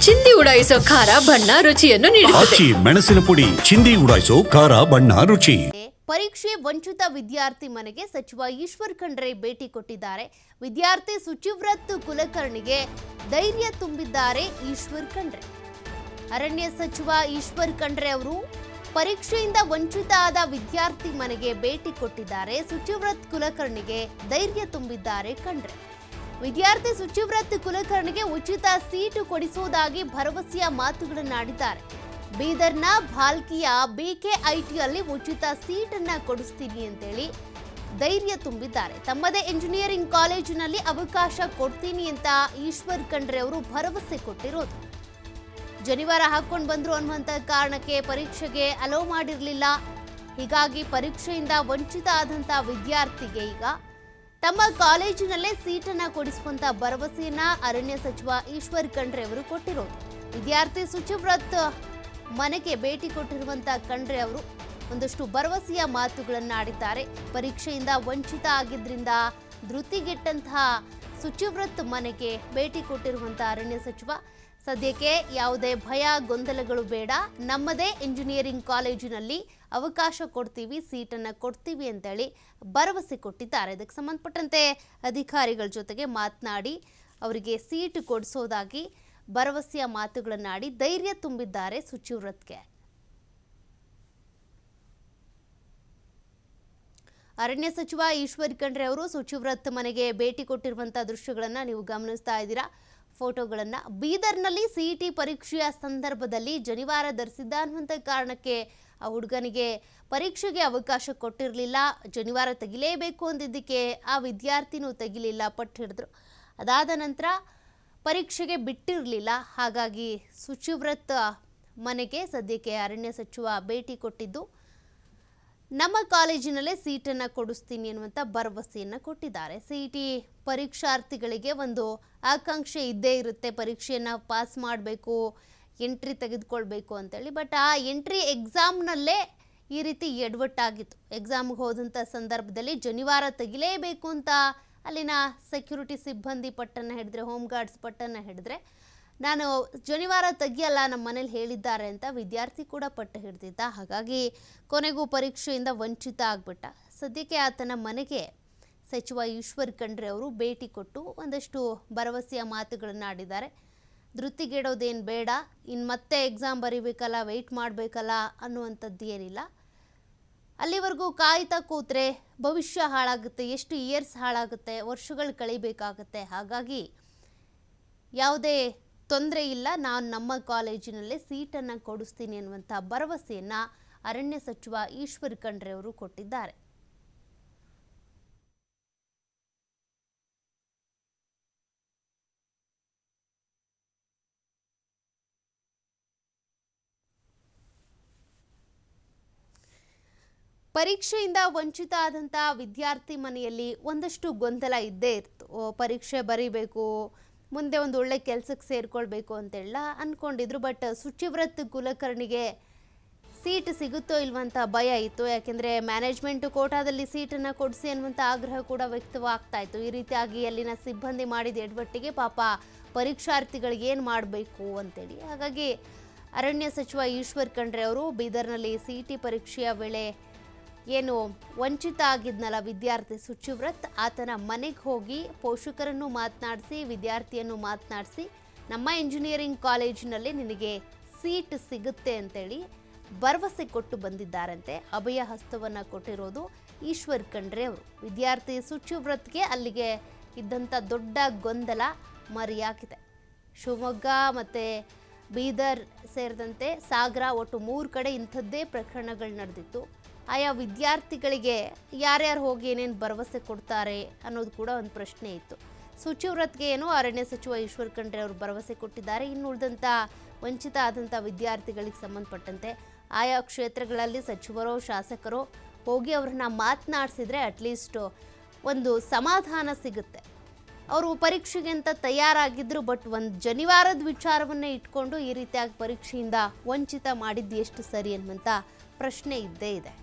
ಚಿಂದಿ ಉಡಾಯಿಸೋ ಖಾರ ಬಣ್ಣ ರುಚಿಯನ್ನು ನೀಡುತ್ತದೆ. ಮೆಣಸಿನ ಪುಡಿ ಚಿಂದಿ ಉಡಾಯಿಸೋ ಖಾರ ಬಣ್ಣ ರುಚಿ. ಪರೀಕ್ಷೆ ವಂಚಿತ ವಿದ್ಯಾರ್ಥಿ ಮನೆಗೆ ಸಚಿವ ಈಶ್ವರ್ ಖಂಡ್ರೆ ಭೇಟಿ ಕೊಟ್ಟಿದ್ದಾರೆ. ವಿದ್ಯಾರ್ಥಿ ಶುಚಿವ್ರತ್ ಕುಲಕರ್ಣಿಗೆ ಧೈರ್ಯ ತುಂಬಿದ್ದಾರೆ ಈಶ್ವರ್ ಖಂಡ್ರೆ. ಅರಣ್ಯ ಸಚಿವ ಈಶ್ವರ್ ಖಂಡ್ರೆ ಅವರು ಪರೀಕ್ಷೆಯಿಂದ ವಂಚಿತ ಆದ ವಿದ್ಯಾರ್ಥಿ ಮನೆಗೆ ಭೇಟಿ ಕೊಟ್ಟಿದ್ದಾರೆ. ಶುಚಿವ್ರತ್ ಕುಲಕರ್ಣಿಗೆ ಧೈರ್ಯ ತುಂಬಿದ್ದಾರೆ ಖಂಡ್ರೆ. ವಿದ್ಯಾರ್ಥಿ ಶುಚಿವ್ರತ್ ಕುಲಕರ್ಣಿಗೆ ಉಚಿತ ಸೀಟು ಕೊಡಿಸುವುದಾಗಿ ಭರವಸೆಯ ಮಾತುಗಳನ್ನಾಡಿದ್ದಾರೆ. ಬೀದರ್ನ ಭಾಲ್ಕಿಯ BKITಯಲ್ಲಿ ಉಚಿತ ಸೀಟನ್ನ ಕೊಡಿಸ್ತೀನಿ ಅಂತೇಳಿ ಧೈರ್ಯ ತುಂಬಿದ್ದಾರೆ. ತಮ್ಮದೇ ಇಂಜಿನಿಯರಿಂಗ್ ಕಾಲೇಜಿನಲ್ಲಿ ಅವಕಾಶ ಕೊಡ್ತೀನಿ ಅಂತ ಈಶ್ವರ್ ಖಂಡ್ರೆ ಅವರು ಭರವಸೆ ಕೊಟ್ಟಿರೋದು. ಜನಿವಾರ ಹಾಕೊಂಡು ಬಂದ್ರು ಅನ್ನುವಂಥ ಕಾರಣಕ್ಕೆ ಪರೀಕ್ಷೆಗೆ ಅಲೋ ಮಾಡಿರಲಿಲ್ಲ. ಹೀಗಾಗಿ ಪರೀಕ್ಷೆಯಿಂದ ವಂಚಿತ ಆದಂಥ ವಿದ್ಯಾರ್ಥಿಗೆ ಈಗ ತಮ್ಮ ಕಾಲೇಜಿನಲ್ಲೇ ಸೀಟನ್ನ ಕೊಡಿಸುವಂತ ಭರವಸೆಯನ್ನ ಅರಣ್ಯ ಸಚಿವ ಈಶ್ವರ್ ಖಂಡ್ರೆ ಅವರು ಕೊಟ್ಟಿರೋದು. ವಿದ್ಯಾರ್ಥಿ ಶುಚಿವ್ರತ್ ಮನೆಗೆ ಭೇಟಿ ಕೊಟ್ಟಿರುವಂತ ಖಂಡ್ರೆ ಅವರು ಒಂದಷ್ಟು ಭರವಸೆಯ ಮಾತುಗಳನ್ನಾಡಿದ್ದಾರೆ. ಪರೀಕ್ಷೆಯಿಂದ ವಂಚಿತ ಆಗಿದ್ರಿಂದ ಧೃತಿಗೆಟ್ಟಂತಹ ಶುಚಿವ್ರತ್ ಮನೆಗೆ ಭೇಟಿ ಕೊಟ್ಟಿರುವಂತ ಅರಣ್ಯ ಸಚಿವ ಸದ್ಯಕ್ಕೆ ಯಾವುದೇ ಭಯ ಗೊಂದಲಗಳು ಬೇಡ, ನಮ್ಮದೇ ಇಂಜಿನಿಯರಿಂಗ್ ಕಾಲೇಜಿನಲ್ಲಿ ಅವಕಾಶ ಕೊಡ್ತೀವಿ, ಸೀಟನ್ನು ಕೊಡ್ತೀವಿ ಅಂತೇಳಿ ಭರವಸೆ ಕೊಟ್ಟಿದ್ದಾರೆ. ಇದಕ್ಕೆ ಸಂಬಂಧಪಟ್ಟಂತೆ ಅಧಿಕಾರಿಗಳ ಜೊತೆಗೆ ಮಾತನಾಡಿ ಅವರಿಗೆ ಸೀಟು ಕೊಡಿಸೋದಾಗಿ ಭರವಸೆಯ ಮಾತುಗಳನ್ನಾಡಿ ಧೈರ್ಯ ತುಂಬಿದ್ದಾರೆ ಶುಚಿವ್ರತ್ಗೆ. ಅರಣ್ಯ ಸಚಿವ ಈಶ್ವರ್ ಖಂಡ್ರೆ ಅವರು ಶುಚಿವ್ರತ್ ಮನೆಗೆ ಭೇಟಿ ಕೊಟ್ಟಿರುವಂತಹ ದೃಶ್ಯಗಳನ್ನು ನೀವು ಗಮನಿಸ್ತಾ ಇದ್ದೀರಾ, ಫೋಟೋಗಳನ್ನು. ಬೀದರ್ನಲ್ಲಿ CET ಪರೀಕ್ಷೆಯ ಸಂದರ್ಭದಲ್ಲಿ ಜನಿವಾರ ಧರಿಸಿದ್ದ ಅನ್ನುವಂಥ ಕಾರಣಕ್ಕೆ ಆ ಹುಡುಗನಿಗೆ ಪರೀಕ್ಷೆಗೆ ಅವಕಾಶ ಕೊಟ್ಟಿರಲಿಲ್ಲ. ಜನಿವಾರ ತೆಗಿಲೇಬೇಕು ಅಂದಿದ್ದಕ್ಕೆ ಆ ವಿದ್ಯಾರ್ಥಿನೂ ತೆಗಿಲಿಲ್ಲ, ಪಟ್ಟು ಹಿಡಿದ್ರು. ಅದಾದ ನಂತರ ಪರೀಕ್ಷೆಗೆ ಬಿಟ್ಟಿರಲಿಲ್ಲ. ಹಾಗಾಗಿ ಶುಚಿವ್ರತ್ ಮನೆಗೆ ಸದ್ಯಕ್ಕೆ ಅರಣ್ಯ ಸಚಿವ ಭೇಟಿ ಕೊಟ್ಟಿದ್ದು ನಮ್ಮ ಕಾಲೇಜಿನಲ್ಲೇ ಸೀಟನ್ನು ಕೊಡಿಸ್ತೀನಿ ಅನ್ನುವಂಥ ಭರವಸೆಯನ್ನು ಕೊಟ್ಟಿದ್ದಾರೆ. CET ಪರೀಕ್ಷಾರ್ಥಿಗಳಿಗೆ ಒಂದು ಆಕಾಂಕ್ಷೆ ಇದ್ದೇ ಇರುತ್ತೆ, ಪರೀಕ್ಷೆಯನ್ನು ಪಾಸ್ ಮಾಡಬೇಕು, ಎಂಟ್ರಿ ತೆಗೆದುಕೊಳ್ಬೇಕು ಅಂತೇಳಿ. ಬಟ್ ಆ ಎಂಟ್ರಿ ಎಕ್ಸಾಮ್ನಲ್ಲೇ ಈ ರೀತಿ ಎಡವಟ್ಟಾಗಿತ್ತು. ಎಕ್ಸಾಮ್ಗೆ ಹೋದಂಥ ಸಂದರ್ಭದಲ್ಲಿ ಜನಿವಾರ ತೆಗಿಲೇಬೇಕು ಅಂತ ಅಲ್ಲಿನ ಸೆಕ್ಯೂರಿಟಿ ಸಿಬ್ಬಂದಿ ಪಟ್ಟನ್ನು ಹಿಡಿದ್ರೆ, ಹೋಮ್ ಗಾರ್ಡ್ಸ್ ಪಟ್ಟನ್ನು ಹಿಡಿದ್ರೆ, ನಾನು ಜನಿವಾರ ತೆಗಿಯಲ್ಲ, ನಮ್ಮ ಮನೇಲಿ ಹೇಳಿದ್ದಾರೆ ಅಂತ ವಿದ್ಯಾರ್ಥಿ ಕೂಡ ಪಟ್ಟು ಹಿಡಿದಿದ್ದ. ಹಾಗಾಗಿ ಕೊನೆಗೂ ಪರೀಕ್ಷೆಯಿಂದ ವಂಚಿತ ಆಗಿಬಿಟ್ಟ. ಸದ್ಯಕ್ಕೆ ಆತನ ಮನೆಗೆ ಸಚಿವ ಈಶ್ವರ್ ಖಂಡ್ರೆ ಅವರು ಭೇಟಿ ಕೊಟ್ಟು ಒಂದಷ್ಟು ಭರವಸೆಯ ಮಾತುಗಳನ್ನು ಆಡಿದ್ದಾರೆ. ಧೃತಿಗೆಡೋದೇನು ಬೇಡ, ಇನ್ನು ಮತ್ತೆ ಎಕ್ಸಾಮ್ ಬರೀಬೇಕಲ್ಲ, ವೆಯ್ಟ್ ಮಾಡಬೇಕಲ್ಲ ಅನ್ನುವಂಥದ್ದು ಏನಿಲ್ಲ. ಅಲ್ಲಿವರೆಗೂ ಕಾಯ್ತಾ ಕೂತ್ರೆ ಭವಿಷ್ಯ ಹಾಳಾಗುತ್ತೆ, ಎಷ್ಟು ಇಯರ್ಸ್ ಹಾಳಾಗುತ್ತೆ, ವರ್ಷಗಳು ಕಳಿಬೇಕಾಗತ್ತೆ. ಹಾಗಾಗಿ ಯಾವುದೇ ತೊಂದರೆ ಇಲ್ಲ, ನಾನು ನಮ್ಮ ಕಾಲೇಜಿನಲ್ಲೇ ಸೀಟನ್ನು ಕೊಡಿಸ್ತೀನಿ ಅನ್ನುವಂಥ ಭರವಸೆಯನ್ನು ಅರಣ್ಯ ಸಚಿವ ಈಶ್ವರ್ ಖಂಡ್ರೆ ಅವರು ಕೊಟ್ಟಿದ್ದಾರೆ. ಪರೀಕ್ಷೆಯಿಂದ ವಂಚಿತ ಆದಂಥ ವಿದ್ಯಾರ್ಥಿ ಮನೆಯಲ್ಲಿ ಒಂದಷ್ಟು ಗೊಂದಲ ಇದ್ದೇ ಇತ್ತು. ಪರೀಕ್ಷೆ ಬರೀಬೇಕು, ಮುಂದೆ ಒಂದು ಒಳ್ಳೆ ಕೆಲಸಕ್ಕೆ ಸೇರಿಕೊಳ್ಬೇಕು ಅಂತೆಲ್ಲ ಅಂದ್ಕೊಂಡಿದ್ರು. ಬಟ್ ಶುಚಿವ್ರತ್ ಕುಲಕರ್ಣಿಗೆ ಸೀಟ್ ಸಿಗುತ್ತೋ ಇಲ್ವಂತ ಭಯ ಇತ್ತು. ಯಾಕೆಂದರೆ ಮ್ಯಾನೇಜ್ಮೆಂಟು ಕೋಟಾದಲ್ಲಿ ಸೀಟನ್ನು ಕೊಡಿಸಿ ಅನ್ನುವಂಥ ಆಗ್ರಹ ಕೂಡ ವ್ಯಕ್ತವಾಗ್ತಾ ಇತ್ತು. ಈ ರೀತಿಯಾಗಿ ಅಲ್ಲಿನ ಸಿಬ್ಬಂದಿ ಮಾಡಿದ ಎಡವಟ್ಟಿಗೆ ಪಾಪ ಪರೀಕ್ಷಾರ್ಥಿಗಳಿಗೆ ಏನು ಮಾಡಬೇಕು ಅಂತೇಳಿ. ಹಾಗಾಗಿ ಅರಣ್ಯ ಸಚಿವ ಈಶ್ವರ್ ಖಂಡ್ರೆ ಅವರು ಬೀದರ್ನಲ್ಲಿ CET ಪರೀಕ್ಷೆಯ ವೇಳೆ ಏನು ವಂಚಿತ ಆಗಿದ್ನಲ್ಲ ವಿದ್ಯಾರ್ಥಿ ಶುಚಿವ್ರತ್, ಆತನ ಮನೆಗೆ ಹೋಗಿ ಪೋಷಕರನ್ನು ಮಾತನಾಡಿಸಿ, ವಿದ್ಯಾರ್ಥಿಯನ್ನು ಮಾತನಾಡಿಸಿ, ನಮ್ಮ ಇಂಜಿನಿಯರಿಂಗ್ ಕಾಲೇಜಿನಲ್ಲಿ ನಿನಗೆ ಸೀಟ್ ಸಿಗುತ್ತೆ ಅಂತೇಳಿ ಭರವಸೆ ಕೊಟ್ಟು ಬಂದಿದ್ದಾರಂತೆ. ಅಭಯ ಹಸ್ತವನ್ನು ಕೊಟ್ಟಿರೋದು ಈಶ್ವರ್ ಖಂಡ್ರೆ ಅವರು. ವಿದ್ಯಾರ್ಥಿ ಶುಚಿವ್ರತ್ಗೆ ಅಲ್ಲಿಗೆ ಇದ್ದಂಥ ದೊಡ್ಡ ಗೊಂದಲ ಮರೆಯಾಗಿದೆ. ಶಿವಮೊಗ್ಗ ಮತ್ತು ಬೀದರ್ ಸೇರಿದಂತೆ ಸಾಗರ, ಒಟ್ಟು 3 ಕಡೆ ಇಂಥದ್ದೇ ಪ್ರಕರಣಗಳು ನಡೆದಿತ್ತು. ಆಯಾ ವಿದ್ಯಾರ್ಥಿಗಳಿಗೆ ಯಾರ್ಯಾರು ಹೋಗಿ ಏನೇನು ಭರವಸೆ ಕೊಡ್ತಾರೆ ಅನ್ನೋದು ಕೂಡ ಒಂದು ಪ್ರಶ್ನೆ ಇತ್ತು. ಶುಚಿವ್ರತ್ಗೆ ಏನು ಅರಣ್ಯ ಸಚಿವ ಈಶ್ವರ್ ಖಂಡ್ರೆ ಅವರು ಭರವಸೆ ಕೊಟ್ಟಿದ್ದಾರೆ. ಇನ್ನು ಉಳಿದಂಥ ವಂಚಿತ ಆದಂಥ ವಿದ್ಯಾರ್ಥಿಗಳಿಗೆ ಸಂಬಂಧಪಟ್ಟಂತೆ ಆಯಾ ಕ್ಷೇತ್ರಗಳಲ್ಲಿ ಸಚಿವರೋ ಶಾಸಕರೋ ಹೋಗಿ ಅವ್ರನ್ನ ಮಾತನಾಡಿಸಿದ್ರೆ ಅಟ್ಲೀಸ್ಟ್ ಒಂದು ಸಮಾಧಾನ ಸಿಗುತ್ತೆ. ಅವರು ಪರೀಕ್ಷೆಗೆ ಅಂತ ತಯಾರಾಗಿದ್ದರು, ಬಟ್ ಒಂದು ಜನಿವಾರದ ವಿಚಾರವನ್ನೇ ಇಟ್ಕೊಂಡು ಈ ರೀತಿಯಾಗಿ ಪರೀಕ್ಷೆಯಿಂದ ವಂಚಿತ ಮಾಡಿದ್ದು ಎಷ್ಟು ಸರಿ ಅನ್ನುವಂಥ ಪ್ರಶ್ನೆ ಇದ್ದೇ ಇದೆ.